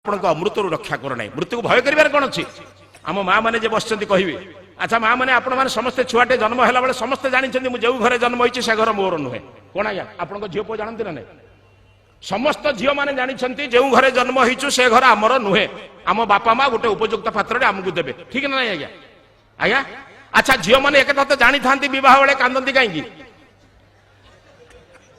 ଆପଣଙ୍କ ଅମୃତରୁ ରକ୍ଷା କର ନାହିଁ। ମୃତ୍ୟୁକୁ ଭୟ କରିବାର କ'ଣ ଅଛି? ଆମ ମା ମାନେ ଯେ ବସିଛନ୍ତି କହିବେ, ଆଚ୍ଛା ମା ମାନେ ଆପଣମାନେ ସମସ୍ତେ ଛୁଆଟେ ଜନ୍ମ ହେଲା ବେଳେ ସମସ୍ତେ ଜାଣିଛନ୍ତି ମୁଁ ଯେଉଁ ଘରେ ଜନ୍ମ ହେଇଛି ସେ ଘର ମୋର ନୁହେଁ। କ'ଣ ଆଜ୍ଞା ଆପଣଙ୍କ ଝିଅ ପୁଅ ଜାଣନ୍ତି ନା ନାହିଁ? ସମସ୍ତ ଝିଅ ମାନେ ଜାଣିଛନ୍ତି ଯେଉଁ ଘରେ ଜନ୍ମ ହେଇଛୁ ସେ ଘର ଆମର ନୁହେଁ। ଆମ ବାପା ମା ଗୋଟେ ଉପଯୁକ୍ତ ପାତ୍ରରେ ଆମକୁ ଦେବେ, ଠିକ ନା ନାହିଁ ଆଜ୍ଞା? ଆଜ୍ଞା ଆଚ୍ଛା ଝିଅ ମାନେ ଏକଥା ତ ଜାଣିଥାନ୍ତି, ବିବାହ ବେଳେ କାନ୍ଦନ୍ତି କାହିଁକି?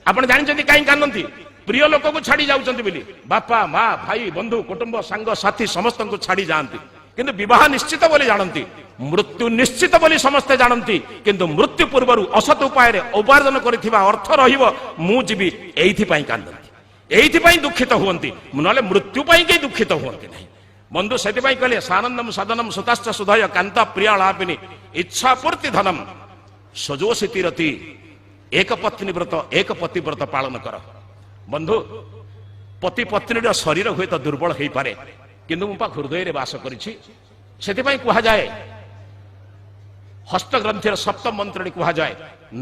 ଆପଣ ଜାଣିଛନ୍ତି କାହିଁକି କାନ୍ଦନ୍ତି? ପ୍ରିୟ ଲୋକକୁ ଛାଡି ଯାଉଛନ୍ତି ବୋଲି। ବାପା ମା ଭାଇ ବନ୍ଧୁ କୁଟୁମ୍ବ ସାଙ୍ଗ ସାଥୀ ସମସ୍ତଙ୍କୁ ଛାଡି ଯାଆନ୍ତି, କିନ୍ତୁ ବିବାହ ନିଶ୍ଚିତ ବୋଲି ଜାଣନ୍ତି, ମୃତ୍ୟୁ ନିଶ୍ଚିତ ବୋଲି ସମସ୍ତେ ଜାଣନ୍ତି। କିନ୍ତୁ ମୃତ୍ୟୁ ପୂର୍ବରୁ ଅସତ ଉପାୟରେ ଉପାର୍ଜନ କରିଥିବା ଅର୍ଥ ରହିବ, ମୁଁ ଯିବି, ଏଇଥିପାଇଁ କାନ୍ଦନ୍ତି, ଏଇଥିପାଇଁ ଦୁଃଖିତ ହୁଅନ୍ତି, ନହେଲେ ମୃତ୍ୟୁ ପାଇଁ କେହି ଦୁଃଖିତ ହୁଅନ୍ତି ନାହିଁ। ବନ୍ଧୁ ସେଥିପାଇଁ କହିଲେ ସାନନ୍ଦମ ସଦନମ ସୁତାଶ୍ଚ ସୁଧୟ କାନ୍ତ ପ୍ରିୟାଳାପିନୀ ଇଚ୍ଛା ପୂର୍ତ୍ତି ଧନମ ସଜୋଷିତି ରତି ଏକ ପତ୍ନୀ ବ୍ରତ ଏକ ପତି ବ୍ରତ ପାଳନ କର। ବନ୍ଧୁ ପତି ପତ୍ନୀର ଶରୀର ହୁଏତ ଦୁର୍ବଳ ହେଇପାରେ, କିନ୍ତୁ ମୁଁ ପା ହୃଦୟରେ ବାସ କରିଛି। ସେଥିପାଇଁ କୁହାଯାଏ ହସ୍ତଗ୍ରନ୍ଥିର ସପ୍ତମ ମନ୍ତ୍ରରେ କୁହାଯାଏ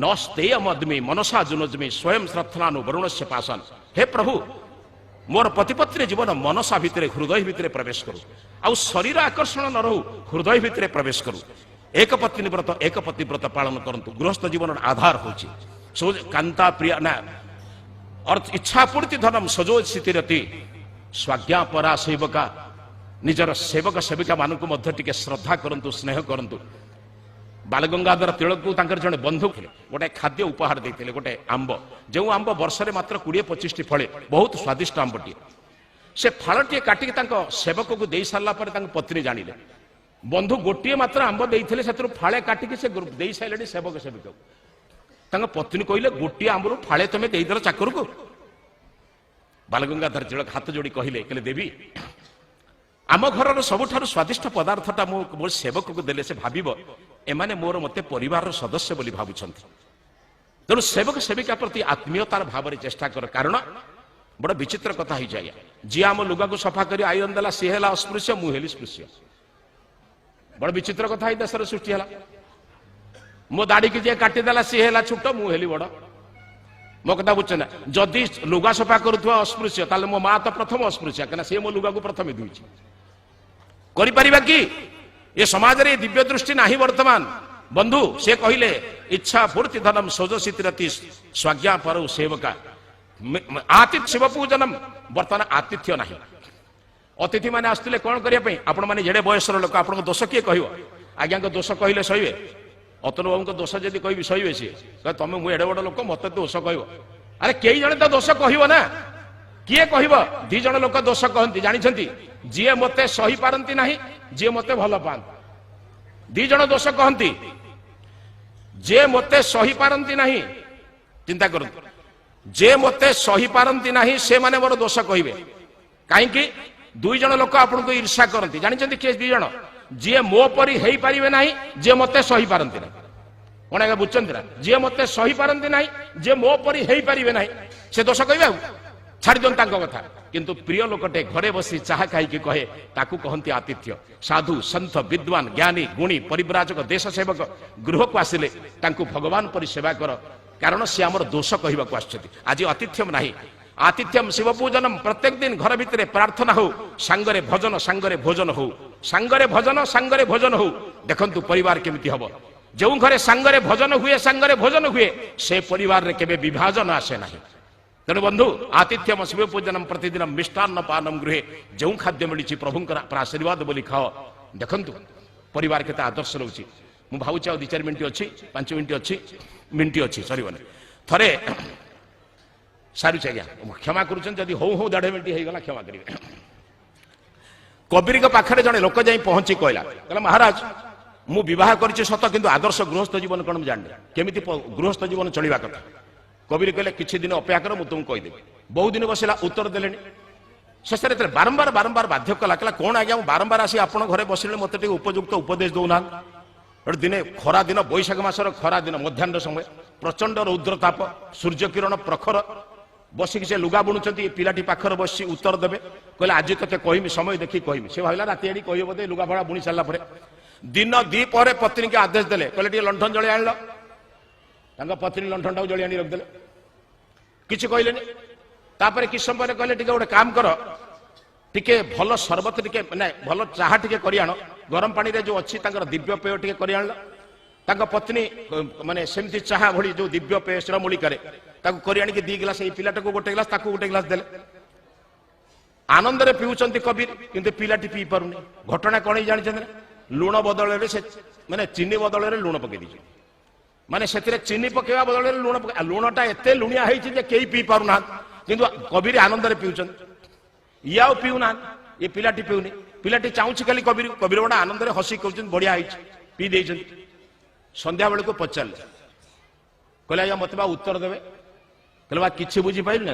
ନସ୍ତେୟମଦ୍ମି ମନସା ଜୁନଜ୍ମି ସ୍ୱୟଂ ଶ୍ରଦ୍ଧାନୁ ବରୁଣସ୍ୟ ପାସନ। ହେ ପ୍ରଭୁ ମୋର ପ୍ରତିପତ୍ନୀ ଜୀବନ ମନସା ଭିତରେ ହୃଦୟ ଭିତରେ ପ୍ରବେଶ କରୁ, ଆଉ ଶରୀର ଆକର୍ଷଣ ନ ରହୁ, ହୃଦୟ ଭିତରେ ପ୍ରବେଶ କରୁ। ଏକ ପତ୍ନୀ ବ୍ରତ ଏକ ପତି ବ୍ରତ ପାଳନ କରନ୍ତୁ। ଗୃହସ୍ଥ ଜୀବନର ଆଧାର ହଉଛି କାନ୍ତା ପ୍ରିୟା ନା ଇଚ୍ଛା ପୂର୍ତ୍ତି ଧନମ ସଜୋ ସ୍ଥିତିରତି ସ୍ୱାଜ୍ଞା ପରା ସେବକା। ନିଜର ସେବକ ସେବିକା ମାନଙ୍କୁ ମଧ୍ୟ ଟିକେ ଶ୍ରଦ୍ଧା କରନ୍ତୁ, ସ୍ନେହ କରନ୍ତୁ। ବାଲଗଙ୍ଗାଧର ତିଳକଙ୍କୁ ତାଙ୍କର ଜଣେ ବନ୍ଧୁ ଥିଲେ, ଗୋଟେ ଖାଦ୍ୟ ଉପହାର ଦେଇଥିଲେ, ଗୋଟେ ଆମ୍ବ, ଯେଉଁ ଆମ୍ବ ବର୍ଷରେ ମାତ୍ର 20-25ଟି ଫଳେ, ବହୁତ ସ୍ୱାଦିଷ୍ଟ ଆମ୍ବଟିଏ। ସେ ଫାଳଟିଏ କାଟିକି ତାଙ୍କ ସେବକକୁ ଦେଇ ସାରିଲା ପରେ ତାଙ୍କ ପତ୍ନୀ ଜାଣିଲେ ବନ୍ଧୁ ଗୋଟିଏ ମାତ୍ର ଆମ୍ବ ଦେଇଥିଲେ, ସେଥିରୁ ଫାଳେ କାଟିକି ସେ ଦେଇ ସାରିଲେଣି ସେବକ ସେବିକାକୁ। ତାଙ୍କ ପତ୍ନୀ କହିଲେ ଗୋଟିଏ ଆମ୍ବରୁ ଫାଳେ ତମେ ଦେଇଦେଲ ଚାକରକୁ? ବାଲଗଙ୍ଗାଧର ତିଳକ ହାତ ଯୋଡ଼ି କହିଲେ ଦେବୀ ଆମ ଘରର ସବୁଠାରୁ ସ୍ୱାଦିଷ୍ଟ ପଦାର୍ଥଟା ମୁଁ ମୋ ସେବକକୁ ଦେଲେ ସେ ଭାବିବ ଏମାନେ ମୋର ମତେ ପରିବାରର ସଦସ୍ୟ ବୋଲି ଭାବୁଛନ୍ତି। ତେଣୁ ସେବକ ସେବିକା ପ୍ରତି ଆତ୍ମୀୟତାର ଭାବରେ ଚେଷ୍ଟା କର। କାରଣ ବଡ ବିଚିତ୍ର କଥା ହେଇଯାଏ, ଯିଏ ଆମ ଲୁଗାକୁ ସଫା କରି ଆଇରନ୍ ଦେଲା ସିଏ ହେଲା ଅସ୍ପୃଶ୍ୟ, ମୁଁ ହେଲି ସ୍ପୃଶ୍ୟ। ବଡ ବିଚିତ୍ର କଥା ଏଇ ଦେଶରେ ସୃଷ୍ଟି ହେଲା। ମୋ ଦାଢିକି ଯିଏ କାଟିଦେଲା ସିଏ ହେଲା ଛୋଟ, ମୁଁ ହେଲି ବଡ। ମୋ କଥା ବୁଝୁଛ ନା? ଯଦି ଲୁଗା ସଫା କରୁଥିବା ଅସ୍ପୃଶ୍ୟ, ତାହେଲେ ମୋ ମା ତ ପ୍ରଥମ ଅସ୍ପୃଶ୍ୟ, କାହିଁକିନା ସିଏ ମୋ ଲୁଗାକୁ ପ୍ରଥମେ ଧୁଇଛି। କରିପାରିବା କି? ଏ ସମାଜରେ ଦିବ୍ୟ ଦୃଷ୍ଟି ନାହିଁ ବର୍ତ୍ତମାନ। ବନ୍ଧୁ ସେ କହିଲେ ଇଚ୍ଛା ପୂର୍ତ୍ତି ଧନମ ସୋଜସିତିରତି ସ୍ୱାଜ୍ଞା ପର ସେବକା ଆତିଥ୍ୟ ଶିବ ପୂଜନମ। ବର୍ତ୍ତମାନ ଆତିଥ୍ୟ ନାହିଁ। ଅତିଥି ମାନେ ଆସୁଥିଲେ କଣ କରିବା ପାଇଁ? ଆପଣ ମାନେ ଯେଡେ ବୟସର ଲୋକ, ଆପଣଙ୍କ ଦୋଷ କିଏ କହିବ? ଆଜ୍ଞାଙ୍କ ଦୋଷ କହିଲେ ସହିବେ? ଅତନୁ ବାବୁଙ୍କ ଦୋଷ ଯଦି କହିବି ସହିବେ? ସିଏ ତମେ ମୁଁ ଏଡେ ବଡ ଲୋକ ମତେ ଦୋଷ କହିବ? ଆରେ କେଇ ଜଣେ ତ ଦୋଷ କହିବ ନା, କିଏ କହିବ? 2 ଜଣ ଲୋକ ଦୋଷ କହନ୍ତି, ଜାଣିଛନ୍ତି? ଯିଏ ମତେ ସହି ପାରନ୍ତି ନାହିଁ, ଯିଏ ମତେ ଭଲ ପାଆନ୍ତି। 2 ଜଣ ଦୋଷ କହନ୍ତି, ଯିଏ ମତେ ସହି ପାରନ୍ତି ନାହିଁ। ଚିନ୍ତା କରନ୍ତୁ, ଯିଏ ମତେ ସହି ପାରନ୍ତି ନାହିଁ ସେମାନେ ମୋର ଦୋଷ କହିବେ। କାହିଁକି? 2 ଜଣ ଲୋକ ଆପଣଙ୍କୁ ଈର୍ଷା କରନ୍ତି, ଜାଣିଛନ୍ତି କିଏ 2 ଜଣ? ଯିଏ ମୋ ପରି ହେଇପାରିବେ ନାହିଁ, ଯିଏ ମତେ ସହି ପାରନ୍ତି ନାହିଁ। କଣ ଆଜ୍ଞା ବୁଝୁଛନ୍ତି ନା? ଯିଏ ମତେ ସହି ପାରନ୍ତି ନାହିଁ, ଯିଏ ମୋ ପରି ହେଇପାରିବେ ନାହିଁ, ସେ ଦୋଷ କହିବେ। ଆଉ ଛାଡି ଦିଅନ୍ତୁ ତାଙ୍କ କଥା। କିନ୍ତୁ ପ୍ରିୟ ଲୋକଟେ ଘରେ ବସି ଚାହା ଖାଇକି କହେ, ତାକୁ କହନ୍ତି ଆତିଥ୍ୟ। ସାଧୁ ସନ୍ଥ ବିଦ୍ୱାନ ଜ୍ଞାନୀ ଗୁଣୀ ପରିବ୍ରାଜକ ଦେଶ ସେବକ ଗୃହକୁ ଆସିଲେ ତାଙ୍କୁ ଭଗବାନ ପରି ସେବା କର, କାରଣ ସେ ଆମର ଦୋଷ କହିବାକୁ ଆସିଛନ୍ତି। ଆଜି ଆତିଥ୍ୟମ ନାହିଁ, ଆତିଥ୍ୟମ ଶିବ ପୂଜନମ। ପ୍ରତ୍ୟେକ ଦିନ ଘର ଭିତରେ ପ୍ରାର୍ଥନା ହଉ, ସାଙ୍ଗରେ ଭଜନ, ସାଙ୍ଗରେ ଭୋଜନ ହଉ, ସାଙ୍ଗରେ ଭଜନ, ସାଙ୍ଗରେ ଭୋଜନ ହଉ। ଦେଖନ୍ତୁ ପରିବାର କେମିତି ହବ। ଯେଉଁ ଘରେ ସାଙ୍ଗରେ ଭଜନ ହୁଏ, ସାଙ୍ଗରେ ଭୋଜନ ହୁଏ, ସେ ପରିବାରରେ କେବେ ବିଭାଜନ ଆସେ ନାହିଁ। ତେଣୁ ବନ୍ଧୁ ଆତିଥ୍ୟମ ଶିବ ପୂଜନମ ପ୍ରତିଦିନ ମିଷ୍ଟାନ୍ନ ପାନମ ଗୃହେ। ଯେଉଁ ଖାଦ୍ୟ ମିଳିଛି ପ୍ରଭୁଙ୍କର ଆଶୀର୍ବାଦ ବୋଲି ଖାଅ। ଦେଖନ୍ତୁ ପରିବାର କେତେ ଆଦର୍ଶ ରହୁଛି। ମୁଁ ଭାବୁଛି ଆଉ 2-4 ମିନିଟ୍ ଅଛି, 5 ମିନିଟ୍ ଅଛି, ମିନିଟ୍ ଅଛି, ସରିବନି। ଥରେ ସାରୁଛି ଆଜ୍ଞା, କ୍ଷମା କରୁଛନ୍ତି ଯଦି ହଉ ହଉ 1.5 ମିନିଟ୍ ହେଇଗଲା, କ୍ଷମା କରିବେ। କବିରଙ୍କ ପାଖରେ ଜଣେ ଲୋକ ଯାଇ ପହଞ୍ଚି କହିଲା ମହାରାଜ ମୁଁ ବିବାହ କରିଛି ସତ, କିନ୍ତୁ ଆଦର୍ଶ ଗୃହସ୍ଥ ଜୀବନ କଣ ମୁଁ ଜାଣିନି, କେମିତି ଗୃହସ୍ଥ ଜୀବନ ଚଳିବା କଥା। କବିର କହିଲେ କିଛି ଦିନ ଅପେକ୍ଷା କର, ମୁଁ ତୁମକୁ କହିଦେବି। ବହୁ ଦିନ ବସିଲା, ଉତ୍ତର ଦେଲେଣି। ଶେଷରେ ବାରମ୍ବାର ବାଧ୍ୟ କଲା, କଣ ଆଜ୍ଞା ମୁଁ ବାରମ୍ବାର ଆସି ଆପଣ ଘରେ ବସିଲେ ମତେ ଟିକେ ଉପଯୁକ୍ତ ଉପଦେଶ ଦଉନାହାନ୍ତି। ଦିନେ ଖରା ଦିନ, ବୈଶାଖ ମାସର ଖରା ଦିନ, ମଧ୍ୟାହ୍ନ ସମୟ, ପ୍ରଚଣ୍ଡ ରୌଦ୍ର ତାପ, ସୂର୍ଯ୍ୟ କିରଣ ପ୍ରଖର, ବସିକି ସେ ଲୁଗା ବୁଣୁଛନ୍ତି। ପିଲାଟି ପାଖରେ ବସିଛି, ଉତ୍ତର ଦେବେ। କହିଲେ ଆଜି ତତେ କହିମି, ସମୟ ଦେଖି କହିମି। ସେ ଭାବିଲା ରାତି ଆଡି କହିବ ବୋଧେ, ଲୁଗା ଫଳା ବୁଣି ସାରିଲା ପରେ। ଦିନ 2 ପରେ ପତ୍ନୀକି ଆଦେଶ ଦେଲେ, କହିଲେ ଟିକେ ଲଣ୍ଠନ ଜଳେଇ ଆଣିଲ। ତାଙ୍କ ପତ୍ନୀ ଲଣ୍ଠନଟାକୁ ଜଳି ଆଣି ରଖିଦେଲେ, କିଛି କହିଲେନି। ତାପରେ କିଛି ସମୟ ପରେ କହିଲେ ଟିକେ ଗୋଟେ କାମ କର, टिके भल सरबत टिके ना भल चाहा टिके करि आण गरम पानी रे जो अछि तांकर दिव्य पेय टिके करि आण तांका पत्नी माने सेमती चाहा भली जो दिव्य पेय श्रमूली करे ताकू करि आणी के 2 गिलास ए पिलाटाको गोटे गिलास ताकू गोटे गिलास देले आनंद रे पिउचंती कबीर किंतु पिलाटी पी पारुनी घटना कोन जानि छन लूण बदल रे से माने चीनी बदल रे लूण पके दिछि माने सेतिरे चीनी पकेवा बदल रे लूण पके लूणटा एते लुणिया हेछि जे केई पी पारुना किंतु कबीर आनंद रे पिउचंती या पिउना ये पिलाटी पिउनी पिलाटी चाहूछि खाली कबीर कबीर बड़ा आनंद रे हसी कहउछन बढ़िया हेछि पी देइछन संध्या बेले को पचार कहले आज्ञा मत बा उत्तर देवे कहले बा किछि बुझी पाइल ना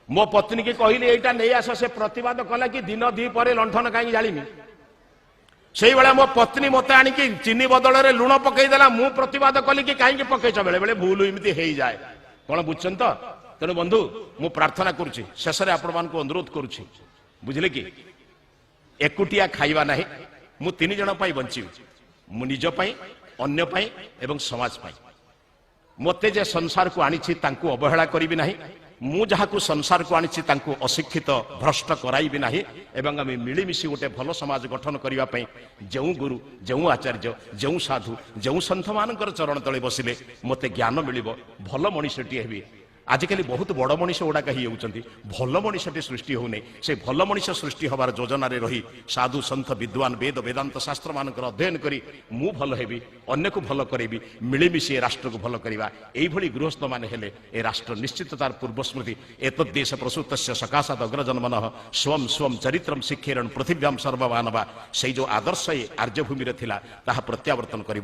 मो पत्नी की कहली एटा नहीं आस से प्रतिवाद कला कि दिन दी पर लंठन कहीं जालिमी से मो पत्नी मत आनी चीनी बदल रे लुण पकईदेला मु प्रतिवाद कली कि कहीं पकईच बेले बेले भूल एमती हो जाए कौन बुझुन तो तेणु बंधु मु प्रार्थना करुच्ची शेष में आपण मान अनुरोध करुच्ची बुझले कि एकुटिया खाइबा नहीं मु 3 जन बंची मु निज अन्य एवं समाज मते जे संसार को आनी तांकु अवहेला करी ना मु जहाँ संसार को आनी अशिक्षित भ्रष्ट कराइबी ना एवं आम मिलमिशी गोटे भल समाज गठन करने जो गुरु जो आचार्य जो साधु जो सन्थ मान चरण तले बसिले मते ज्ञान मिल भल मनीषटी हेबी आजिकल बहुत बड़ मनीष गुड़ाक होती भल मनीषटी सृष्टि होने से भल मनीष सृष्टि हबार योजना रही साधु सन्थ विद्वान वेद वेदांत शास्त्र मान अध्ययन करी मु भल हेबी अन्य को भल करेबी मिलमिशी राष्ट्र को भल करवा यही गृहस्थ मान हेले ए राष्ट्र निश्चित तार पूर्व स्मृति एतद्देश प्रसूत सकाशाद अग्रजन्मन स्वम स्वम चरित्रम शिक्षेरण पृथिव्याम सर्वमानवा से जो आदर्श आर्यभूमि प्रत्यावर्तन कर